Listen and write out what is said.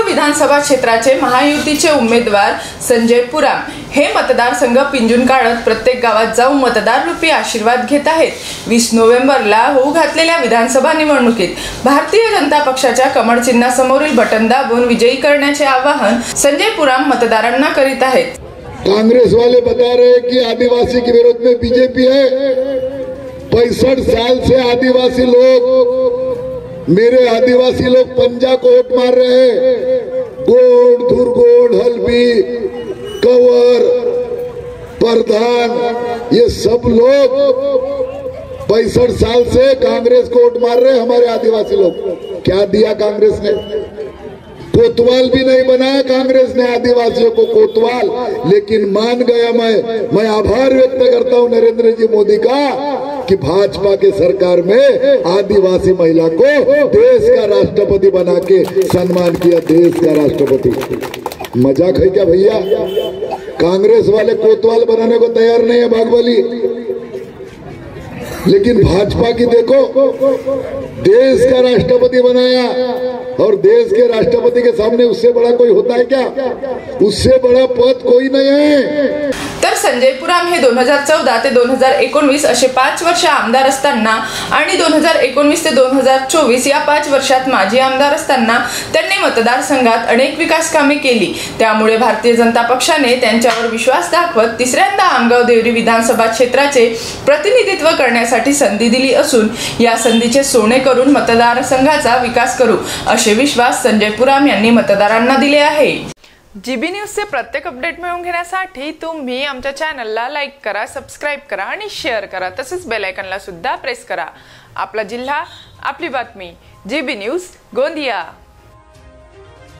विधानसभा क्षेत्राचे महायुतीचे उमेदवार संजय पुराम हे मतदारसंघ पिंजून काढत प्रत्येक गावात जाऊन मतदार रूपी आशीर्वाद घेत आहेत। 20 नोव्हेंबरला होऊ घातलेल्या विधानसभा निवडणुकीत भारतीय जनता पक्षाच्या कमळ चिन्हासमोरील बटन दाबून विजयी करण्याचे आवाहन संजय पुराम मतदारांना करीत आहेत। कांग्रेस वाले बता रहे हैं कि आदिवासी के विरोध में बीजेपी है। 65 साल से आदिवासी लोग, मेरे आदिवासी लोग पंजा को वोट मार रहे हैं। गोड, धुरगोड, हल्बी, कंवर, प्रधान, ये सब लोग 65 साल से कांग्रेस को वोट मार रहे हैं। हमारे आदिवासी लोग क्या दिया कांग्रेस ने? कोतवाल भी नहीं बनाया कांग्रेस ने आदिवासियों को कोतवाल, लेकिन मान गया मैं आभार व्यक्त करता हूं नरेंद्र जी मोदी का कि भाजपा के सरकार में आदिवासी महिला को देश का राष्ट्रपति बना के सम्मान किया। देश का राष्ट्रपति मजाक है क्या भैया? कांग्रेस वाले कोतवाल बनाने को तैयार नहीं है बागबली, लेकिन भाजपा की देखो देश का राष्ट्रपति बनाया। और देश के राष्ट्रपति के सामने उससे बड़ा कोई होता है क्या? उससे बड़ा पद कोई नहीं है। तर संजय पुराम हे 2014 ते 2019 असे 5 वर्ष आमदार असताना आणि 2019 ते 2024 या 5 वर्षात माजी आमदार असताना त्यांनी मतदारसंघात अनेक विकास कामे केली। त्यामुळे भारतीय जनता पक्षाने त्यांच्यावर विश्वास दाखवत तिसऱ्यांदा आमगाव देवरी विधानसभा क्षेत्राचे प्रतिनिधित्व करण्यासाठी संधी दिली असून या संधीचे सोने करून मतदारसंघाचा विकास करू असे विश्वास संजय पुराम यांनी मतदारांना दिले आहे। जीबी न्यूजचे प्रत्येक अपडेट मिळवून घेण्यासाठी तुम्ही आमच्या चॅनलला लाईक करा, सबस्क्राइब करा आणि शेअर करा, तसेच बेल आयकॉनला सुद्धा प्रेस करा। आपला जिल्हा, आपली बातमी, जीबी न्यूज, गोंदिया।